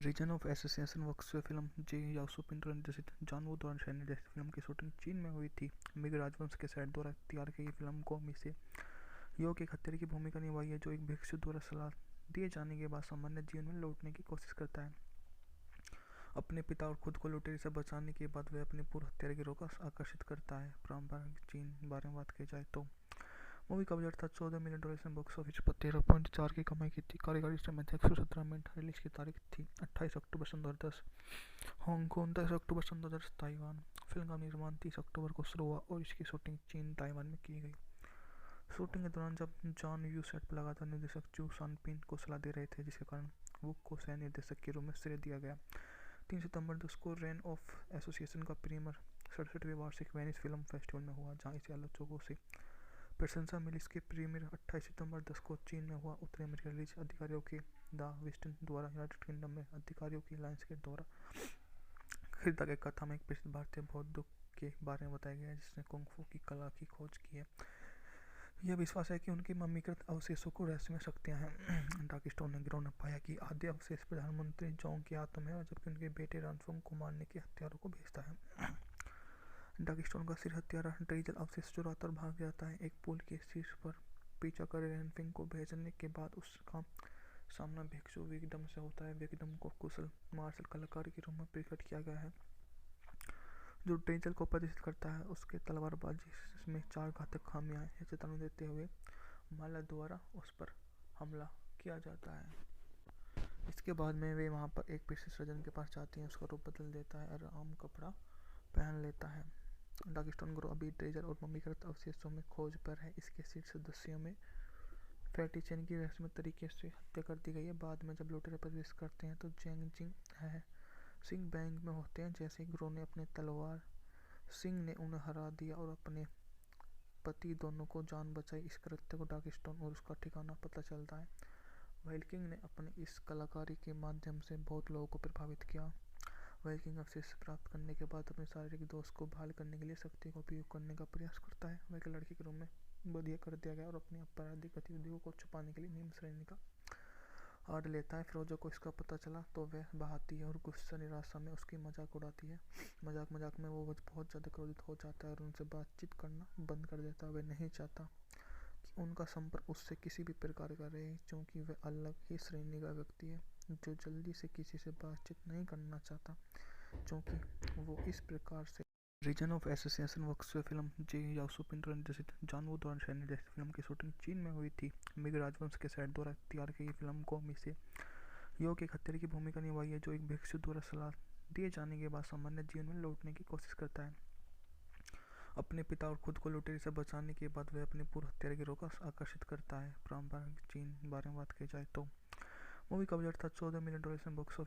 Reason of association works film जे यासुपिंटर निर्देशित जॉन वू द्वारा निर्देशित निर्देशित फिल्म की शूटिंग चीन में हुई थी। मिग राजवंश के सेट द्वारा तैयार की गई फिल्म को मी से यो एक हत्यारे की भूमिका निभाई है जो एक भिक्षु द्वारा सलाह दिए जाने के बाद सामान्य जीवन में लौटने की कोशिश करता है। अपने पिता और खुद को लुटेरे से बचाने के बाद वह अपने पूर्व हत्यारे गिरोह को आकर्षित करता है। पारंपरिक चीन बारे में बात की जाए तो मूवी का बजट था $14 मिलियन से बॉक्स ऑफिस पर 13.4 की कमाई की थी। कार्यकारी समय था 117 मिनट। रिलीज की तारीख थी 28 अक्टूबर सन 2010 हांगकांग, 10 अक्टूबर सन 2010 ताइवान। फिल्म का निर्माण 30 अक्टूबर को शुरू हुआ और इसकी शूटिंग चीन ताइवान में की गई। शूटिंग के दौरान जब जॉन यू सेट पर लगातार निर्देशक चू सानपिन को सलाह दे रहे थे, जिसके कारण वुक को सह निर्देशक के रूप में श्रेय दिया गया। 3 सितंबर 10 को रेन ऑफ एसोसिएशन का प्रीमियर 67वें वार्षिक वेनिस फिल्म फेस्टिवल में हुआ, जहां इसे आलोचकों से प्रशंसा मिली। इसके प्रीमियर 28 सितंबर 10 को चीन में हुआ। उत्तरी अमेरिकी रिलीज अधिकारियों के द वेस्टर्न द्वारा यूनाइटेड किंगडम में अधिकारियों की लायंस के द्वारा खरीदा गया। कथा में एक प्रसिद्ध भारतीय बौद्ध के बारे में बताया गया है जिसने कुंग फू की कला की खोज की है। यह विश्वास है कि उनके मम्मीकृत अवशेषों को रहस्यमय शक्तियां हैं। डार्कस्टोन ने गिरोह ने पाया कि आधे अवशेष प्रधानमंत्री जोंग की आत्मा है, जबकि उनके बेटे रनफुंग को मारने के हथियारों को भेजता है। डार्कस्टोन का सिर हत्यारा ड्रेजल अवशेष चुराता और भाग जाता है। एक पुल के शीर्ष पर पीछा कर रनफिंग को भेजने के बाद उसका सामना भिक्षु विगडम से होता है। विगडम को कुशल मार्शल कलाकार के रूप में प्रकट किया गया है जो ड्रेजल को प्रदर्शित करता है। उसके तलवारबाजी में 4 घातक खामियां हैं। यह चेतावनी देते हुए माला द्वारा उस पर हमला किया जाता है। इसके बाद में वे वहां पर एक पिछले सज्जन के पास जाती हैं, उसका रूप बदल देता है और आम कपड़ा पहन लेता है। डार्कस्टोन ग्रोह अभी ड्रेजल और मम्मीकृत अवशेषों में खोज पर है। इसके शीर्ष सदस्यों में फैटी चेन की रहस्यमय तरीके से हत्या कर दी गई है। बाद में जब लुटेरे प्रवेश करते हैं तो जेंग जिंग है सिंह बैंक में होते हैं। जैसे ही ग्रोह ने अपने तलवार सिंह ने उन्हें हरा दिया और अपने पति दोनों को जान बचाई। इस कृत्य को डार्कस्टोन और उसका ठिकाना पता चलता है। वाइल्ड ने अपनी इस कलाकारी के माध्यम से बहुत लोगों को प्रभावित किया। वाइल्ड अवशेष प्राप्त करने के बाद अपने शारीरिक दोष को बहाल करने के लिए शक्ति का उपयोग करने का प्रयास करता है। वह एक लड़की के रूप में बधिया कर दिया गया और अपनी आपराधिक गतिविधियों को छुपाने के लिए निम्न श्रेणी का आड़ लेता है। फिरोजा को इसका पता चला तो वह बहाती है और गुस्सा निराशा में उसकी मजाक उड़ाती है। मजाक में वो बहुत ज़्यादा क्रोधित हो जाता है और उनसे बातचीत करना बंद कर देता है। वह नहीं चाहता कि उनका संपर्क उससे किसी भी प्रकार का रहे, क्योंकि वह अलग ही श्रेणी का व्यक्ति है जो जल्दी से किसी से बातचीत नहीं करना चाहता, क्योंकि वो इस प्रकार से reason of association works film जे यासुपिंटर निर्देशित जॉन वू द्वारा निर्देशित फिल्म की शूटिंग चीन में हुई थी। मिग राजवंश के सेट द्वारा तैयार की गई फिल्म को मी से यो एक हत्यारे की भूमिका निभाई है जो एक भिक्षु द्वारा सलाह दिए जाने के बाद सामान्य जीवन में लौटने की कोशिश करता है। अपने पिता और खुद को लुटेरे से बचाने के बाद वह अपने पूर्व हत्यारे गिरोह को आकर्षित करता है। पारंपरिक चीन बारे में बात की जाए तो मूवी का बजट था $14 मिलियन से बॉक्स ऑफिस